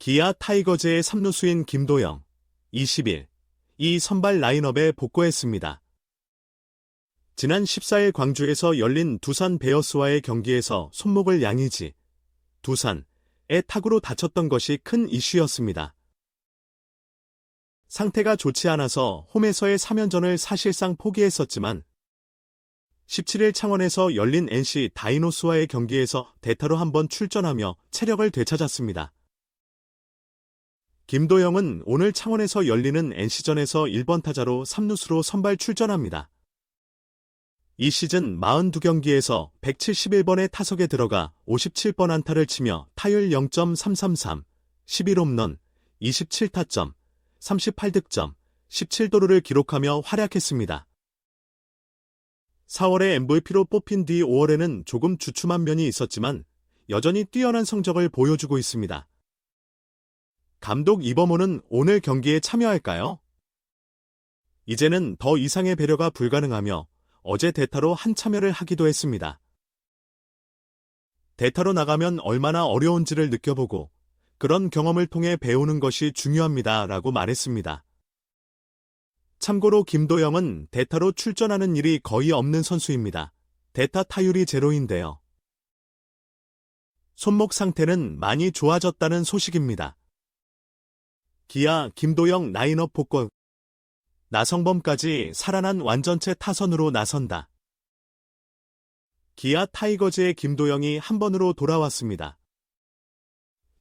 기아 타이거즈의 3루수인 김도영, 20일, 이 선발 라인업에 복귀했습니다. 지난 14일 광주에서 열린 두산 베어스와의 경기에서 손목을 양의지, 두산의 타구로 다쳤던 것이 큰 이슈였습니다. 상태가 좋지 않아서 홈에서의 3연전을 사실상 포기했었지만 17일 창원에서 열린 NC 다이노스와의 경기에서 대타로 한번 출전하며 체력을 되찾았습니다. 김도영은 오늘 창원에서 열리는 NC전에서 1번 타자로 3루수로 선발 출전합니다. 이 시즌 42경기에서 171번의 타석에 들어가 57번 안타를 치며 타율 0.333, 11홈런, 27타점, 38득점, 17도루를 기록하며 활약했습니다. 4월에 MVP로 뽑힌 뒤 5월에는 조금 주춤한 면이 있었지만 여전히 뛰어난 성적을 보여주고 있습니다. 감독 이범호는 오늘 경기에 참여할까요? 이제는 더 이상의 배려가 불가능하며 어제 대타로 한 참여를 하기도 했습니다. 대타로 나가면 얼마나 어려운지를 느껴보고 그런 경험을 통해 배우는 것이 중요합니다 라고 말했습니다. 참고로 김도영은 대타로 출전하는 일이 거의 없는 선수입니다. 대타 타율이 제로인데요. 손목 상태는 많이 좋아졌다는 소식입니다. 기아 김도영 라인업 복귀, 나성범까지 살아난 완전체 타선으로 나선다. 기아 타이거즈의 김도영이 한 번으로 돌아왔습니다.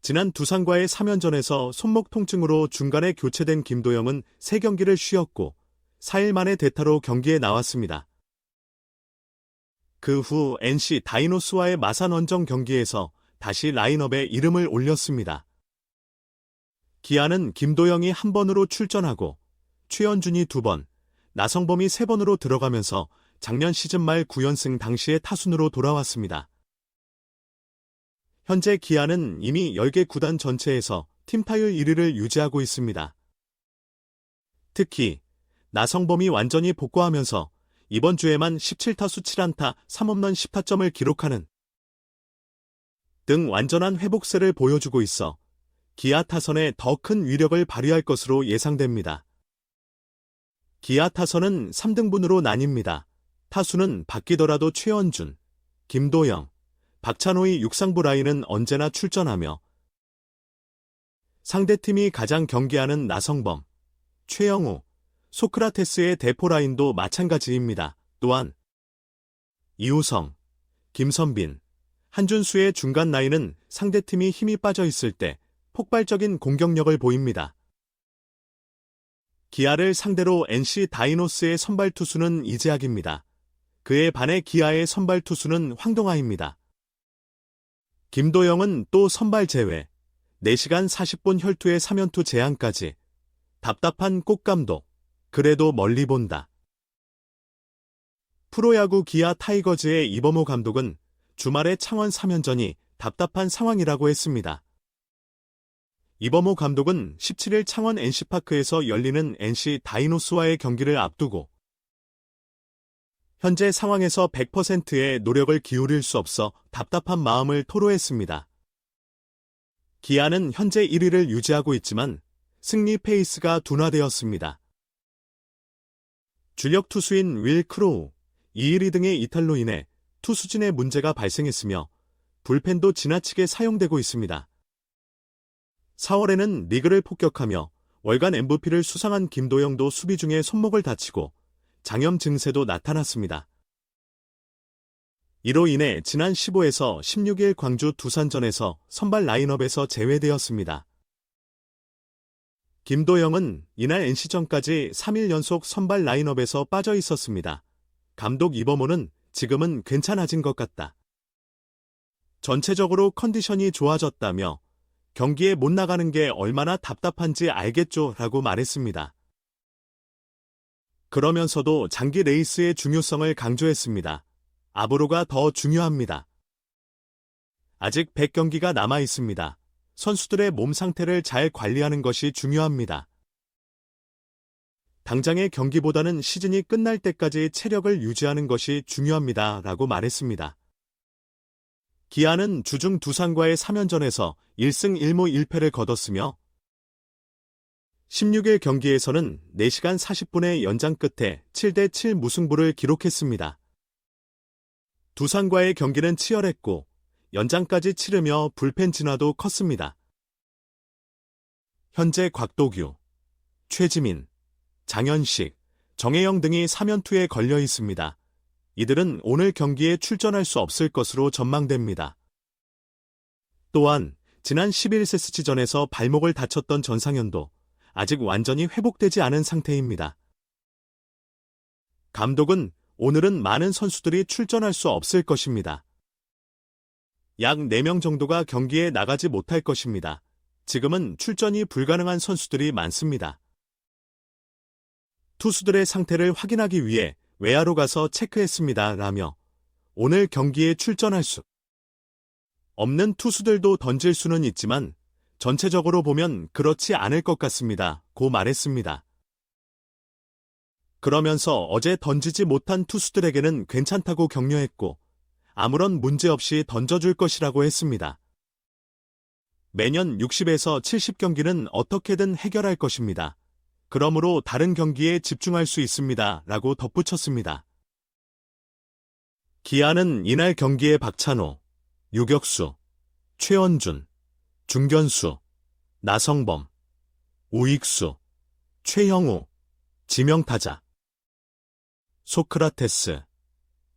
지난 두산과의 3연전에서 손목 통증으로 중간에 교체된 김도영은 3경기를 쉬었고 4일 만에 대타로 경기에 나왔습니다. 그 후 NC 다이노스와의 마산 원정 경기에서 다시 라인업에 이름을 올렸습니다. 기아는 김도영이 한 번으로 출전하고 최현준이 2번, 나성범이 3번으로 들어가면서 작년 시즌 말 9연승 당시의 타순으로 돌아왔습니다. 현재 기아는 이미 10개 구단 전체에서 팀 타율 1위를 유지하고 있습니다. 특히 나성범이 완전히 복구하면서 이번 주에만 17타수 7안타 3홈런 10타점을 기록하는 등 완전한 회복세를 보여주고 있어 기아 타선에 더 큰 위력을 발휘할 것으로 예상됩니다. 기아 타선은 3등분으로 나뉩니다. 타수는 바뀌더라도 최원준, 김도영, 박찬호의 육상부 라인은 언제나 출전하며 상대팀이 가장 경계하는 나성범, 최영우, 소크라테스의 대포 라인도 마찬가지입니다. 또한 이우성, 김선빈, 한준수의 중간 라인은 상대팀이 힘이 빠져 있을 때 폭발적인 공격력을 보입니다. 기아를 상대로 NC 다이노스의 선발 투수는 이재학입니다. 그에 반해 기아의 선발 투수는 황동아입니다. 김도영은 또 선발 제외, 4시간 40분 혈투의 3연투 제한까지. 답답한 꽃감독, 그래도 멀리 본다. 프로야구 기아 타이거즈의 이범호 감독은 주말에 창원 3연전이 답답한 상황이라고 했습니다. 이범호 감독은 17일 창원 NC파크에서 열리는 NC 다이노스와의 경기를 앞두고 현재 상황에서 100%의 노력을 기울일 수 없어 답답한 마음을 토로했습니다. 기아는 현재 1위를 유지하고 있지만 승리 페이스가 둔화되었습니다. 주력 투수인 윌 크로우, 이일이 등의 이탈로 인해 투수진에 문제가 발생했으며 불펜도 지나치게 사용되고 있습니다. 4월에는 리그를 폭격하며 월간 MVP를 수상한 김도영도 수비 중에 손목을 다치고 장염 증세도 나타났습니다. 이로 인해 지난 15에서 16일 광주 두산전에서 선발 라인업에서 제외되었습니다. 김도영은 이날 NC전까지 3일 연속 선발 라인업에서 빠져 있었습니다. 감독 이범호는 지금은 괜찮아진 것 같다. 전체적으로 컨디션이 좋아졌다며 경기에 못 나가는 게 얼마나 답답한지 알겠죠 라고 말했습니다. 그러면서도 장기 레이스의 중요성을 강조했습니다. 앞으로가 더 중요합니다. 아직 100경기가 남아 있습니다. 선수들의 몸 상태를 잘 관리하는 것이 중요합니다. 당장의 경기보다는 시즌이 끝날 때까지 체력을 유지하는 것이 중요합니다 라고 말했습니다. 기아는 주중 두산과의 3연전에서 1승 1무 1패를 거뒀으며 16일 경기에서는 4시간 40분의 연장 끝에 7대7 무승부를 기록했습니다. 두산과의 경기는 치열했고 연장까지 치르며 불펜 진화도 컸습니다. 현재 곽도규, 최지민, 장현식, 정혜영 등이 3연투에 걸려 있습니다. 이들은 오늘 경기에 출전할 수 없을 것으로 전망됩니다. 또한 지난 11세트전에서 발목을 다쳤던 전상현도 아직 완전히 회복되지 않은 상태입니다. 감독은 오늘은 많은 선수들이 출전할 수 없을 것입니다. 약 4명 정도가 경기에 나가지 못할 것입니다. 지금은 출전이 불가능한 선수들이 많습니다. 투수들의 상태를 확인하기 위해 외야로 가서 체크했습니다. 라며 오늘 경기에 출전할 수 없는 투수들도 던질 수는 있지만 전체적으로 보면 그렇지 않을 것 같습니다. 고 말했습니다. 그러면서 어제 던지지 못한 투수들에게는 괜찮다고 격려했고 아무런 문제 없이 던져줄 것이라고 했습니다. 매년 60에서 70경기는 어떻게든 해결할 것입니다. 그러므로 다른 경기에 집중할 수 있습니다. 라고 덧붙였습니다. 기아는 이날 경기에 박찬호, 유격수, 최원준, 중견수, 나성범, 우익수, 최형우, 지명타자, 소크라테스,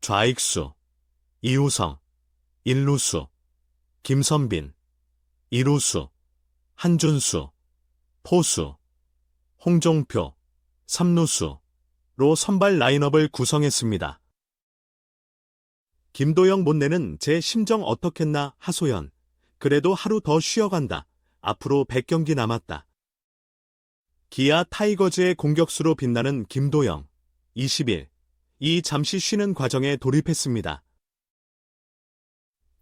좌익수, 이우성, 일루수, 김선빈, 이루수, 한준수, 포수, 홍종표, 삼루수로 선발 라인업을 구성했습니다. 김도영 본네는 제 심정 어떻겠나 하소연. 그래도 하루 더 쉬어간다. 앞으로 100경기 남았다. 기아 타이거즈의 공격수로 빛나는 김도영. 20일. 이 잠시 쉬는 과정에 돌입했습니다.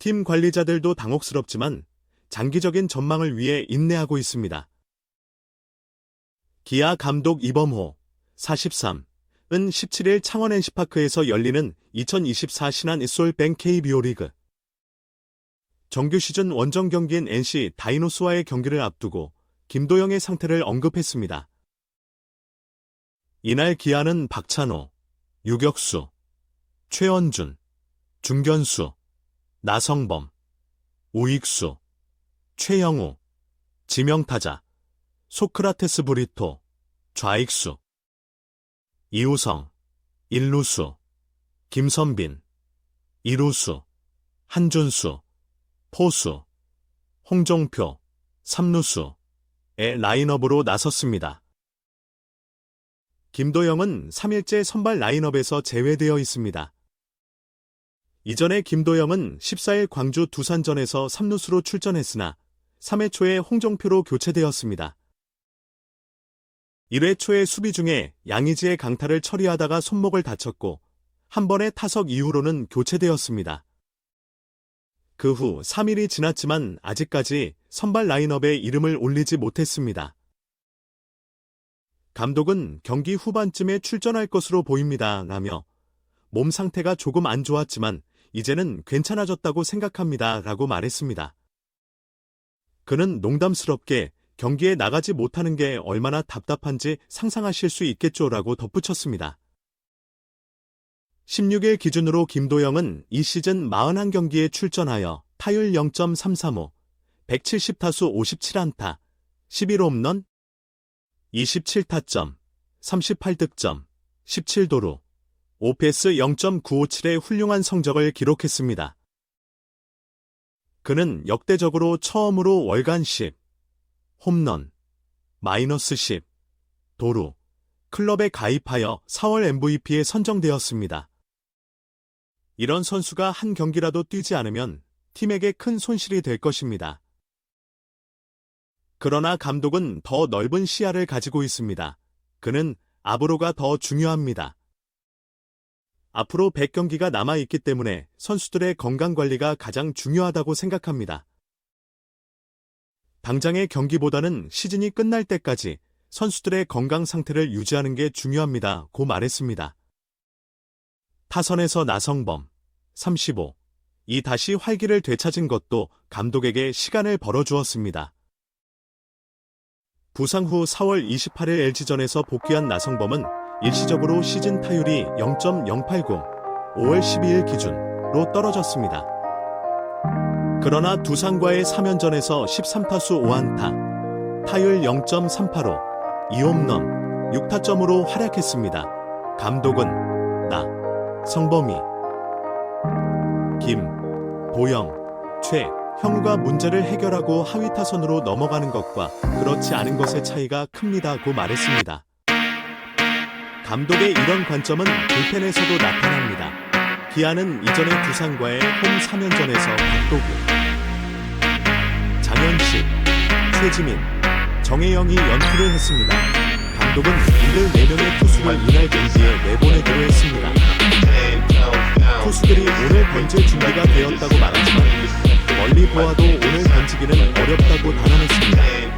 팀 관리자들도 당혹스럽지만 장기적인 전망을 위해 인내하고 있습니다. 기아 감독 이범호, 43, 은 17일 창원 NC파크에서 열리는 2024 신한 이솔뱅 KBO 리그 정규 시즌 원정 경기인 NC 다이노스와의 경기를 앞두고 김도영의 상태를 언급했습니다. 이날 기아는 박찬호, 유격수, 최원준, 중견수, 나성범, 우익수, 최영우, 지명타자, 소크라테스 브리토, 좌익수, 이우성, 일루수, 김선빈, 이루수, 한준수, 포수, 홍종표, 삼루수의 라인업으로 나섰습니다. 김도영은 3일째 선발 라인업에서 제외되어 있습니다. 이전에 김도영은 14일 광주 두산전에서 3루수로 출전했으나 3회 초에 홍종표로 교체되었습니다. 1회 초의 수비 중에 양의지의 강타를 처리하다가 손목을 다쳤고 한 번의 타석 이후로는 교체되었습니다. 그 후 3일이 지났지만 아직까지 선발 라인업에 이름을 올리지 못했습니다. 감독은 경기 후반쯤에 출전할 것으로 보입니다. 라며 몸 상태가 조금 안 좋았지만 이제는 괜찮아졌다고 생각합니다. 라고 말했습니다. 그는 농담스럽게 경기에 나가지 못하는 게 얼마나 답답한지 상상하실 수 있겠죠. 라고 덧붙였습니다. 16일 기준으로 김도영은 이 시즌 41경기에 출전하여 타율 0.335, 170타수 57안타, 11홈런, 27타점, 38득점, 17도루, OPS 0.957의 훌륭한 성적을 기록했습니다. 그는 역대적으로 처음으로 월간 10, 홈런, 마이너스 10, 도루, 클럽에 가입하여 4월 MVP에 선정되었습니다. 이런 선수가 한 경기라도 뛰지 않으면 팀에게 큰 손실이 될 것입니다. 그러나 감독은 더 넓은 시야를 가지고 있습니다. 그는 앞으로가 더 중요합니다. 앞으로 100경기가 남아있기 때문에 선수들의 건강관리가 가장 중요하다고 생각합니다. 당장의 경기보다는 시즌이 끝날 때까지 선수들의 건강 상태를 유지하는 게 중요합니다. 고 말했습니다. 타선에서 나성범, 35, 이 다시 활기를 되찾은 것도 감독에게 시간을 벌어주었습니다. 부상 후 4월 28일 LG전에서 복귀한 나성범은 일시적으로 시즌 타율이 0.080, 5월 12일 기준으로 떨어졌습니다. 그러나 두산과의 3연전에서 13타수 5안타, 타율 0.385, 2홈런, 6타점으로 활약했습니다. 감독은 나, 성범이, 김, 보영, 최, 형우가 문제를 해결하고 하위 타선으로 넘어가는 것과 그렇지 않은 것의 차이가 큽니다고 말했습니다. 감독의 이런 관점은 불펜에서도 나타납니다. 기아는 이전에 두산과의 홈 3연전에서 박도구, 장현식, 최지민, 정혜영이 연투를 했습니다. 감독은 이들 4명의 투수를 이날 경기에 내보내기로 했습니다. 투수들이 오늘 던질 준비가 되었다고 말하지만 멀리 보아도 오늘 던지기는 어렵다고 단언했습니다.